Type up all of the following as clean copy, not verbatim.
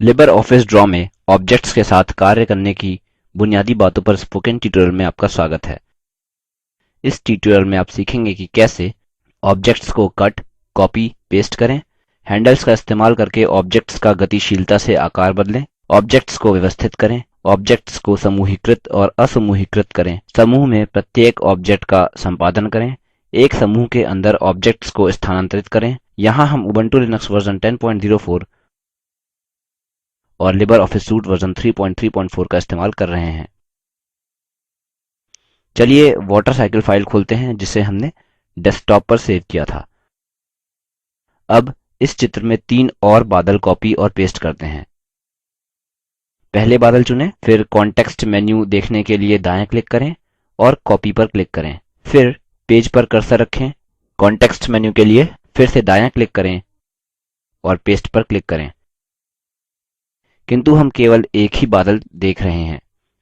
Libre office draw में objects के साथ कार्य करने की बुनियादी बातों पर स्पोकन ट्यूटोरियल में आपका स्वागत है। इस ट्यूटोरियल में आप सीखेंगे कि कैसे ऑब्जेक्ट्स को कट, कॉपी, पेस्ट करें, हैंडल्स का इस्तेमाल करके ऑब्जेक्ट्स का गतिशीलता से आकार बदलें, ऑब्जेक्ट्स को व्यवस्थित करें, ऑब्जेक्ट्स को समूहीकृत और असमूहीकृत करें, समूह में प्रत्येक ऑब्जेक्ट का संपादन करें, एक समूह के अंदर ऑब्जेक्ट्स को स्थानांतरित करें। यहाँ हम उबंटू लिनक्स वर्जन 1004 और लिबर ऑफिस सूट वर्जन 334 का इस्तेमाल कर रहे हैं। चलिए वॉटरसाइकिल फाइल खोलते हैं जिसे हमने डेस्कटॉप पर सेव किया था। अब इस चित्र में 3 और बादल कॉपी और पेस्ट करते हैं। पहले बादल चुनें, फिर कॉन्टेक्स्ट मेन्यू देखने के लिए दायाँ क्लिक करें और कॉपी पर क्लिक करें। फिर पेज पर कर्सर रखें, कॉन्टेक्स्ट मेन्यू के लिए फिर से दायाँ क्लिक करें और पेस्ट पर क्लिक करें। किंतु हम केवल एक ही बादल देख रहे हैं।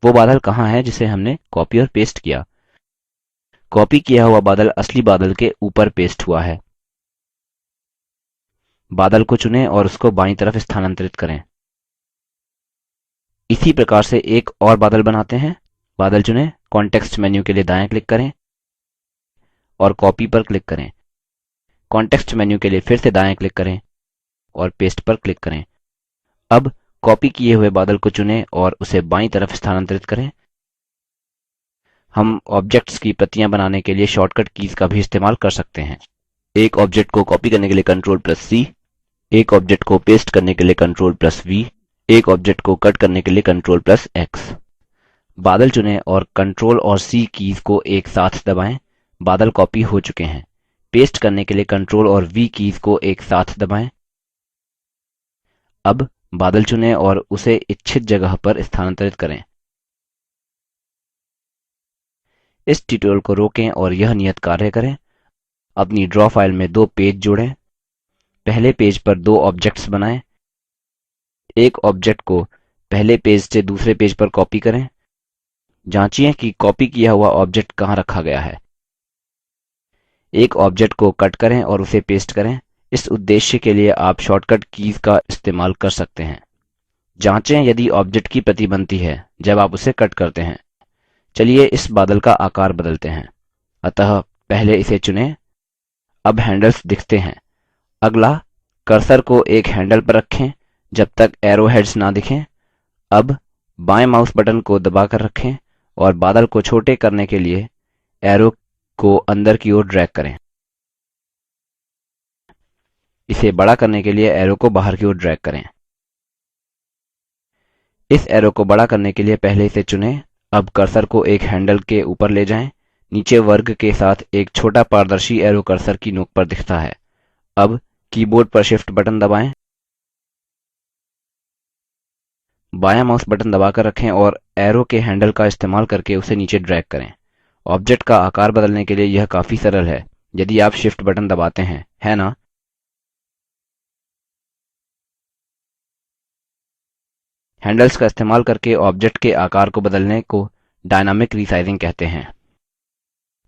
वो बादल कहाँ है जिसे हमने कॉपी और पेस्ट किया? कॉपी किया हुआ बादल असली बादल के ऊपर पेस्ट हुआ है। बादल को चुनें और उसको बायीं तरफ स्थानांतरित करें। इसी प्रकार से एक और बादल बनाते हैं। बादल चुनें, कॉन्टेक्स्ट मेन्यू के लिए दायाँ क्लिक करें और कॉपी पर क्लिक करें। कॉन्टेक्स्ट मेन्यू के लिए फिर से दायाँ क्लिक करें और पेस्ट पर क्लिक करें। अब कॉपी किए हुए बादल को चुनें और उसे बायीं तरफ स्थानांतरित करें। हम ऑब्जेक्ट्स की प्रतियाँ बनाने के लिए शॉर्टकट कीज का भी इस्तेमाल कर सकते हैं। एक ऑब्जेक्ट को कॉपी करने के लिए Ctrl+C, एक ऑब्जेक्ट को पेस्ट करने के लिए Ctrl+V, एक ऑब्जेक्ट को कट करने के लिए Ctrl+X। बादल चुनें और Ctrl और C कीज को एक साथ दबाएं। बादल कॉपी हो चुके हैं। पेस्ट करने के लिए Ctrl और V कीज को एक साथ दबाएं। अब बादल चुनें और उसे इच्छित जगह पर स्थानांतरित करें। इस ट्यूटोरियल को रोकें और यह नियत कार्य करें। अपनी ड्रा फाइल में 2 पेज जोड़ें। पहले पेज पर 2 ऑब्जेक्ट्स बनाएं। एक ऑब्जेक्ट को पहले पेज से दूसरे पेज पर कॉपी करें। जाँचिये कि कॉपी किया हुआ ऑब्जेक्ट कहाँ रखा गया है। एक ऑब्जेक्ट को कट करें और उसे पेस्ट करें। इस उद्देश्य के लिए आप शॉर्टकट कीज का इस्तेमाल कर सकते हैं। जाँचें यदि ऑब्जेक्ट की प्रति बनती है जब आप उसे कट करते हैं। चलिए इस बादल का आकार बदलते हैं। अतः पहले इसे चुनें। अब हैंडल्स दिखते हैं। अगला, कर्सर को एक हैंडल पर रखें जब तक एरो हेड्स ना दिखें। अब बाएँ माउस बटन को दबाकर रखें और बादल को छोटे करने के लिए एरो को अंदर की ओर ड्रैग करें। इसे बड़ा करने के लिए एरो को बाहर की ओर ड्रैग करें। इस एरो को बड़ा करने के लिए पहले इसे चुनें। अब कर्सर को एक हैंडल के ऊपर ले जाएं। नीचे वर्ग के साथ एक छोटा पारदर्शी एरो कर्सर की नोक पर दिखता है। अब कीबोर्ड पर शिफ्ट बटन दबाएं। बायाँ माउस बटन दबाकर रखें और एरो के हैंडल का इस्तेमाल करके उसे नीचे ड्रैग करें। ऑब्जेक्ट का आकार बदलने के लिए यह काफी सरल है यदि आप शिफ्ट बटन दबाते हैं, है ना? हैंडल्स का इस्तेमाल करके ऑब्जेक्ट के आकार को बदलने को डायनामिक रीसाइजिंग कहते हैं।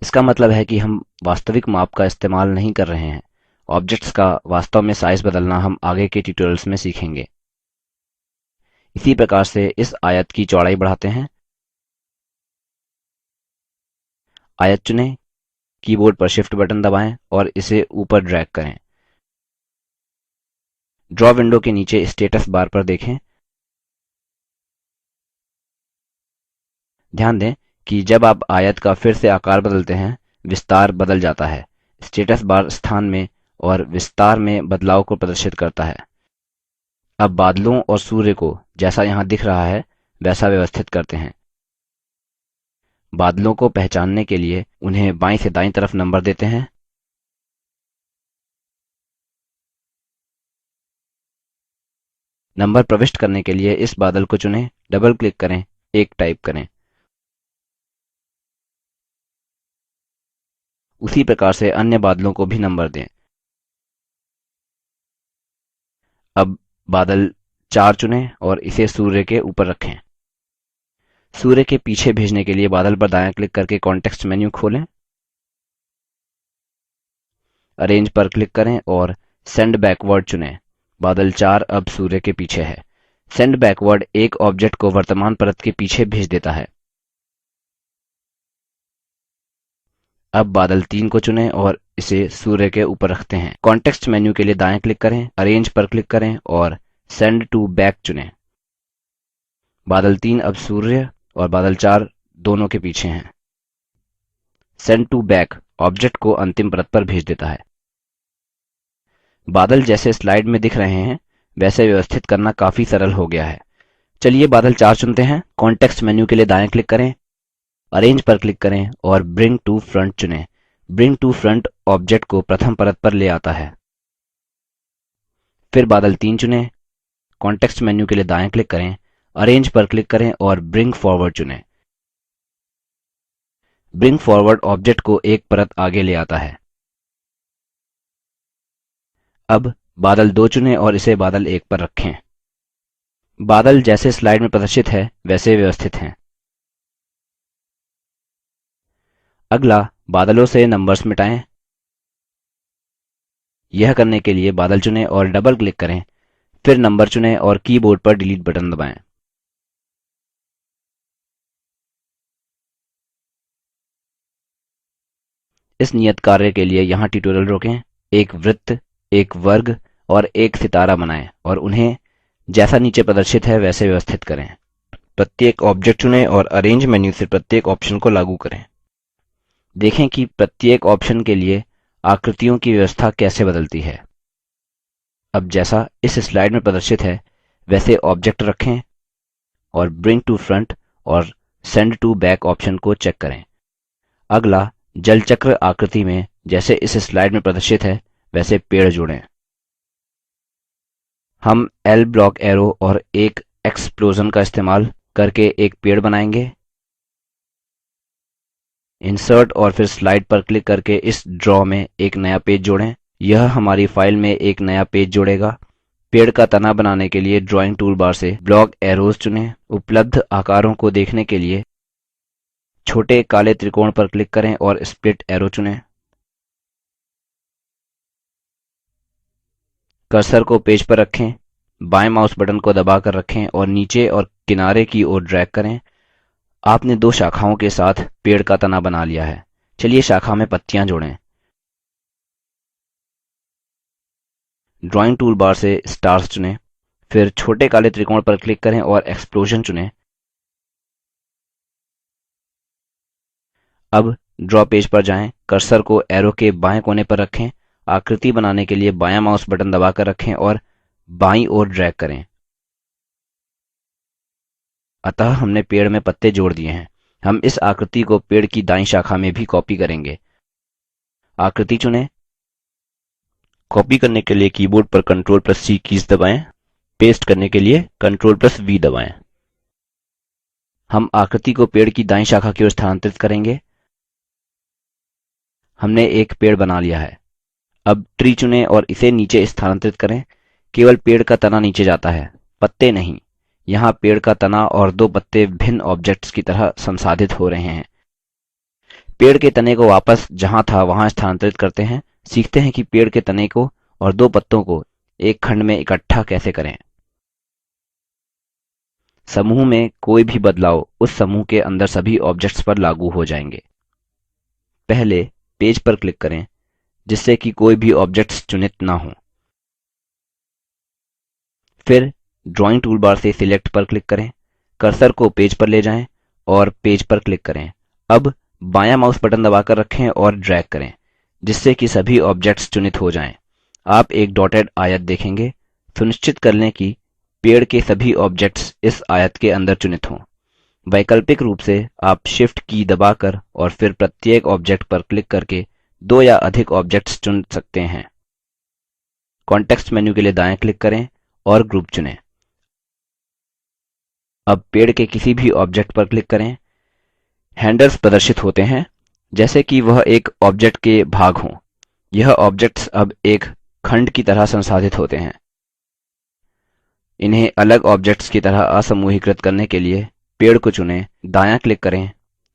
इसका मतलब है कि हम वास्तविक माप का इस्तेमाल नहीं कर रहे हैं। ऑब्जेक्ट्स का वास्तव में साइज बदलना हम आगे के ट्यूटोरियल्स में सीखेंगे। इसी प्रकार से इस आयत की चौड़ाई बढ़ाते हैं। आयत चुनें, कीबोर्ड पर शिफ्ट बटन दबाएं और इसे ऊपर ड्रैग करें। ड्रॉ विंडो के नीचे स्टेटस बार पर देखें। ध्यान दें कि जब आप आयत का फिर से आकार बदलते हैं, विस्तार बदल जाता है। स्टेटस बार स्थान में और विस्तार में बदलाव को प्रदर्शित करता है। अब बादलों और सूर्य को जैसा यहाँ दिख रहा है वैसा व्यवस्थित करते हैं। बादलों को पहचानने के लिए उन्हें बायीं से दायीं तरफ नंबर देते हैं। नंबर प्रविष्ट करने के लिए इस बादल को चुनें, डबल क्लिक करें, 1 टाइप करें। उसी प्रकार से अन्य बादलों को भी नंबर दें। अब बादल 4 चुनें और इसे सूर्य के ऊपर रखें। सूर्य के पीछे भेजने के लिए बादल पर दायाँ क्लिक करके कॉन्टेक्स्ट मेन्यू खोलें। अरेंज पर क्लिक करें और सेंड बैकवर्ड चुनें। बादल 4 अब सूर्य के पीछे है। सेंड बैकवर्ड एक ऑब्जेक्ट को वर्तमान परत के पीछे भेज देता है। अब बादल 3 को चुनें और इसे सूर्य के ऊपर रखते हैं। कॉन्टेक्स्ट मेन्यू के लिए दायाँ क्लिक करें, अरेंज पर क्लिक करें और सेंड टू बैक चुनें। बादल 3 अब सूर्य और बादल 4 दोनों के पीछे हैं। सेंड टू बैक ऑब्जेक्ट को अंतिम परत पर भेज देता है। बादल जैसे स्लाइड में दिख रहे हैं वैसे व्यवस्थित करना काफी सरल हो गया है। चलिए बादल 4 चुनते हैं। कॉन्टेक्स्ट मेन्यू के लिए दायाँ क्लिक करें, अरेंज पर क्लिक करें और ब्रिंग टू फ्रंट चुनें। ब्रिंग टू फ्रंट ऑब्जेक्ट को प्रथम परत पर ले आता है। फिर बादल 3 चुनें। कॉन्टेक्स्ट मेन्यू के लिए दायाँ क्लिक करें, अरेंज पर क्लिक करें और ब्रिंग फॉरवर्ड चुनें। ब्रिंग फॉरवर्ड ऑब्जेक्ट को एक परत आगे ले आता है। अब बादल 2 चुनें और इसे बादल 1 पर रखें। बादल जैसे स्लाइड में प्रदर्शित है वैसे व्यवस्थित हैं। अगला बादलों से नंबर्स मिटाएँ। यह करने के लिए बादल चुनें और डबल क्लिक करें, फिर नंबर चुनें और कीबोर्ड पर डिलीट बटन दबाएँ। इस नियत कार्य के लिए यहाँ ट्यूटोरियल रोकें, एक वृत्त, एक वर्ग और एक सितारा बनाएं और उन्हें जैसा नीचे प्रदर्शित है वैसे व्यवस्थित करें। प्रत्येक ऑब्जेक्ट चुनें और अरेंज मेन्यू से प्रत्येक ऑप्शन को लागू करें। देखें कि प्रत्येक ऑप्शन के लिए आकृतियों की व्यवस्था कैसे बदलती है। अब जैसा इस स्लाइड में प्रदर्शित है वैसे ऑब्जेक्ट रखें और ब्रिंग टू फ्रंट और सेंड टू बैक ऑप्शन को चेक करें। अगला जल चक्र आकृति में जैसे इस स्लाइड में प्रदर्शित है वैसे पेड़ जोड़ें। हम एल ब्लॉक एरो और एक एक्सप्लोजन का इस्तेमाल करके एक पेड़ बनाएंगे। इंसर्ट और फिर स्लाइड पर क्लिक करके इस ड्रॉ में एक नया पेज जोड़ें। यह हमारी फाइल में एक नया पेज जोड़ेगा। पेड़ का तना बनाने के लिए ड्राइंग टूलबार से ब्लॉक एरोज चुनें। उपलब्ध आकारों को देखने के लिए छोटे काले त्रिकोण पर क्लिक करें और स्प्लिट एरो चुनें। कर्सर को पेज पर रखें, बाएं माउस बटन को दबाकर रखें और नीचे और किनारे की ओर ड्रैग करें। आपने 2 शाखाओं के साथ पेड़ का तना बना लिया है। चलिए शाखा में पत्तियां जोड़ें। ड्राइंग टूलबार से स्टार्स चुनें, फिर छोटे काले त्रिकोण पर क्लिक करें और एक्सप्लोजन चुनें। अब ड्रॉ पेज पर जाएं, कर्सर को एरो के बाएं कोने पर रखें, आकृति बनाने के लिए बायां माउस बटन दबाकर रखें और बाईं ओर ड्रैग करें। अतः हमने पेड़ में पत्ते जोड़ दिए हैं। हम इस आकृति को पेड़ की दाईं शाखा में भी कॉपी करेंगे। आकृति चुनें। कॉपी करने के लिए कीबोर्ड पर Ctrl+C कीज दबाएं। पेस्ट करने के लिए Ctrl+V दबाएं। हम आकृति को पेड़ की दाईं शाखा की ओर स्थानांतरित करेंगे। हमने एक पेड़ बना लिया है। अब ट्री चुनें और इसे नीचे स्थानांतरित करें। केवल पेड़ का तना नीचे जाता है, पत्ते नहीं। यहाँ पेड़ का तना और 2 पत्ते भिन्न ऑब्जेक्ट्स की तरह संसाधित हो रहे हैं। पेड़ के तने को वापस जहाँ था वहाँ स्थानांतरित करते हैं। सीखते हैं कि पेड़ के तने को और 2 पत्तों को एक खंड में इकट्ठा कैसे करें। समूह में कोई भी बदलाव उस समूह के अंदर सभी ऑब्जेक्ट्स पर लागू हो जाएंगे। पहले पेज पर क्लिक करें जिससे कि कोई भी ऑब्जेक्ट्स चुनित ना हो। फिर ड्राइंग टूलबार से सिलेक्ट पर क्लिक करें, कर्सर को पेज पर ले जाएं और पेज पर क्लिक करें। अब बायां माउस बटन दबाकर रखें और ड्रैग करें जिससे कि सभी ऑब्जेक्ट्स चुनित हो जाएं। आप एक डॉटेड आयत देखेंगे। सुनिश्चित कर लें कि पेड़ के सभी ऑब्जेक्ट्स इस आयत के अंदर चुनित हों। वैकल्पिक रूप से आप शिफ्ट की दबाकर और फिर प्रत्येक ऑब्जेक्ट पर क्लिक करके 2 या अधिक ऑब्जेक्ट्स चुन सकते हैं। कॉन्टेक्स्ट मेन्यू के लिए दायां क्लिक करें और ग्रुप चुनें। अब पेड़ के किसी भी ऑब्जेक्ट पर क्लिक करें। हैंडल्स प्रदर्शित होते हैं जैसे कि वह एक ऑब्जेक्ट के भाग हों। यह ऑब्जेक्ट्स अब एक खंड की तरह संसाधित होते हैं। इन्हें अलग ऑब्जेक्ट्स की तरह असमूहीकृत करने के लिए पेड़ को चुनें, दायां क्लिक करें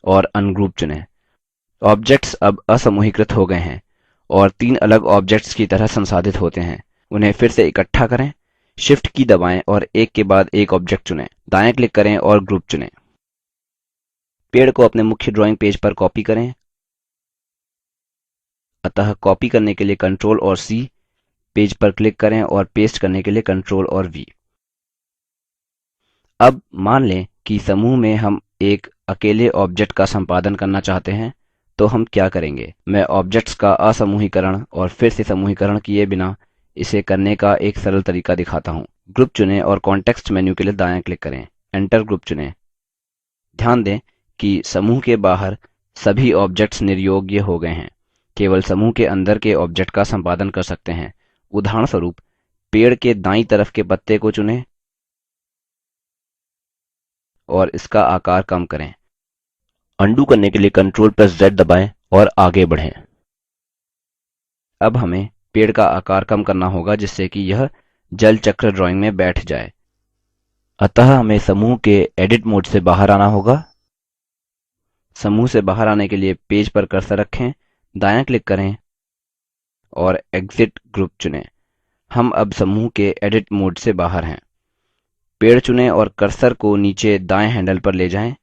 और अनग्रुप चुनें। ऑब्जेक्ट्स अब असमूहीकृत हो गए हैं और 3 अलग ऑब्जेक्ट्स की तरह संसाधित होते हैं। उन्हें फिर से इकट्ठा करें। शिफ्ट की दबाएं और एक के बाद एक ऑब्जेक्ट चुनें। दायाँ क्लिक करें और ग्रुप चुनें। पेड़ को अपने मुख्य ड्राइंग पेज पर कॉपी करें। अतः कॉपी करने के लिए Ctrl और C, पेज पर क्लिक करें और पेस्ट करने के लिए Ctrl और V। अब मान लें कि समूह में हम एक अकेले ऑब्जेक्ट का संपादन करना चाहते हैं, तो हम क्या करेंगे। मैं ऑब्जेक्ट्स का असमूहीकरण और फिर से समूहीकरण किए बिना इसे करने का एक सरल तरीका दिखाता हूँ। ग्रुप चुनें और कॉन्टेक्स्ट मेन्यू के लिए दायाँ क्लिक करें, एंटर ग्रुप चुनें। ध्यान दें कि समूह के बाहर सभी ऑब्जेक्ट्स निर्योग्य हो गए हैं। केवल समूह के अंदर के ऑब्जेक्ट का संपादन कर सकते हैं। उदाहरणस्वरूप पेड़ के दाईं तरफ के पत्ते को चुनें और इसका आकार कम करें। अन्डू करने के लिए Ctrl+Z दबाएं और आगे बढ़ें। अब हमें पेड़ का आकार कम करना होगा जिससे कि यह जल चक्र ड्राइंग में बैठ जाए। अतः हमें समूह के एडिट मोड से बाहर आना होगा। समूह से बाहर आने के लिए पेज पर कर्सर रखें, दायाँ क्लिक करें और एग्जिट ग्रुप चुनें। हम अब समूह के एडिट मोड से बाहर हैं। पेड़ चुनें और कर्सर को नीचे दाएँ हैंडल पर ले जाएं।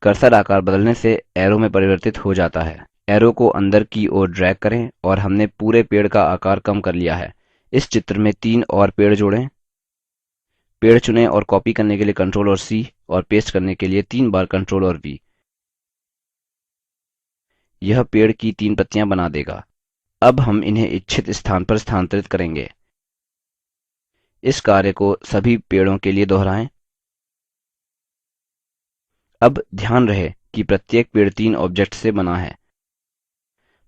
कर्सर आकार बदलने से एरो में परिवर्तित हो जाता है। एरो को अंदर की ओर ड्रैग करें और हमने पूरे पेड़ का आकार कम कर लिया है। इस चित्र में 3 और पेड़ जोड़ें। पेड़ चुनें और कॉपी करने के लिए Ctrl और C और पेस्ट करने के लिए 3 बार Ctrl और V। यह पेड़ की 3 पत्तियां बना देगा। अब हम इन्हें इच्छित स्थान पर स्थानांतरित करेंगे। इस कार्य को सभी पेड़ों के लिए दोहराएं। अब ध्यान रहे कि प्रत्येक पेड़ 3 ऑब्जेक्ट्स से बना है।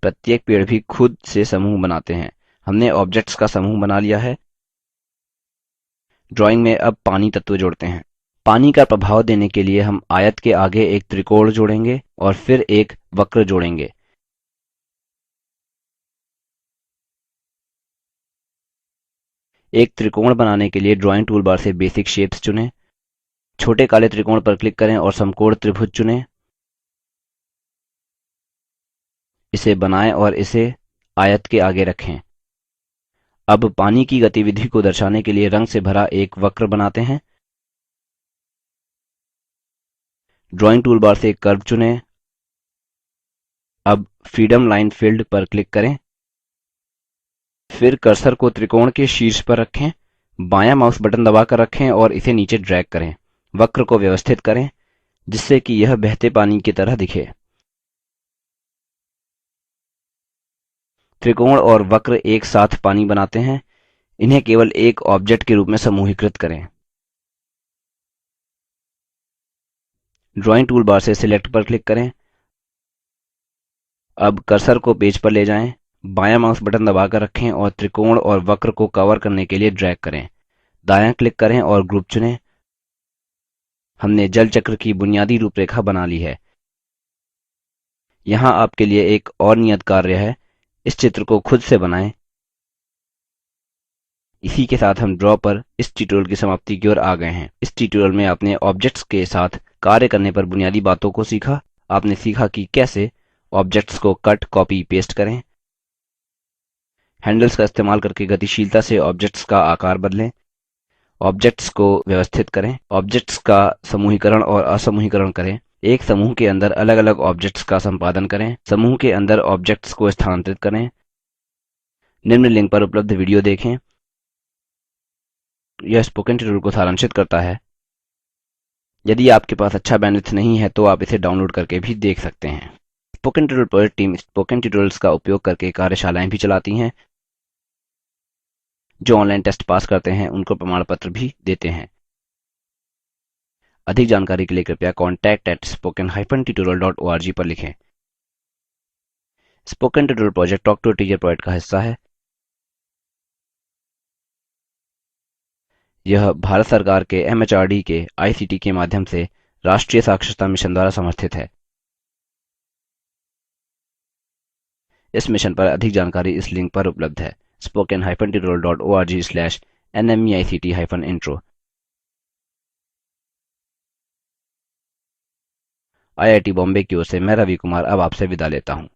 प्रत्येक पेड़ भी खुद से समूह बनाते हैं। हमने ऑब्जेक्ट्स का समूह बना लिया है। ड्राइंग में अब पानी तत्व जोड़ते हैं। पानी का प्रभाव देने के लिए हम आयत के आगे एक त्रिकोण जोड़ेंगे और फिर एक वक्र जोड़ेंगे। एक त्रिकोण बनाने के लिए ड्राइंग टूलबार से बेसिक शेप्स चुनें। छोटे काले त्रिकोण पर क्लिक करें और समकोण त्रिभुज चुनें। इसे बनाएं और इसे आयत के आगे रखें। अब पानी की गतिविधि को दर्शाने के लिए रंग से भरा एक वक्र बनाते हैं। ड्राइंग टूलबार से कर्व चुनें। अब फ्रीडम लाइन फिल्ड पर क्लिक करें। फिर कर्सर को त्रिकोण के शीर्ष पर रखें। बायाँ माउस बटन दबाकर रखें और इसे नीचे ड्रैग करें। वक्र को व्यवस्थित करें जिससे कि यह बहते पानी की तरह दिखे। त्रिकोण और वक्र एक साथ पानी बनाते हैं। इन्हें केवल एक ऑब्जेक्ट के रूप में समूहीकृत करें। ड्राइंग टूलबार से सिलेक्ट पर क्लिक करें। अब कर्सर को पेज पर ले जाएं, बायाँ माउस बटन दबाकर रखें और त्रिकोण और वक्र को कवर करने के लिए ड्रैग करें। दायाँ क्लिक करें और ग्रुप चुनें। हमने जल चक्र की बुनियादी रूपरेखा बना ली है। यहाँ आपके लिए एक और नियत कार्य है। इस चित्र को खुद से बनाएं। इसी के साथ हम ड्रॉ पर इस ट्यूटोरियल की समाप्ति की ओर आ गए हैं। इस ट्यूटोरियल में आपने ऑब्जेक्ट्स के साथ कार्य करने पर बुनियादी बातों को सीखा। आपने सीखा कि कैसे ऑब्जेक्ट्स को कट, कॉपी, पेस्ट करें। हैंडल्स का इस्तेमाल करके गतिशीलता से ऑब्जेक्ट्स का आकार बदलें। ऑब्जेक्ट्स को व्यवस्थित करें। ऑब्जेक्ट्स का समूहीकरण और असमूहीकरण करें। एक समूह के अंदर अलग अलग ऑब्जेक्ट्स का संपादन करें। समूह के अंदर ऑब्जेक्ट्स को स्थानांतरित करें। निम्न लिंक पर उपलब्ध वीडियो देखें। यह स्पोकन ट्यूटोरियल को सारांशित करता है। यदि आपके पास अच्छा बैंडविड्थ नहीं है तो आप इसे डाउनलोड करके भी देख सकते हैं। Spoken tutorial project team spoken tutorials का उपयोग करके कार्यशालाएँ भी चलाती हैं। जो ऑनलाइन टेस्ट पास करते हैं उनको प्रमाण पत्र भी देते हैं। अधिक जानकारी के लिए कृपया contact@spoken-tutorial.org पर लिखें। Spoken tutorial project talk to a teacher project का हिस्सा है। यह भारत सरकार के MHRD के ICT के माध्यम से राष्ट्रीय साक्षरता मिशन द्वारा समर्थित है। इस मिशन पर अधिक जानकारी इस लिंक पर उपलब्ध है spoken-tutorial.org/nmeict-intro। IIT बॉम्बे की ओर से मैं रवि कुमार अब आपसे विदा लेता हूँ।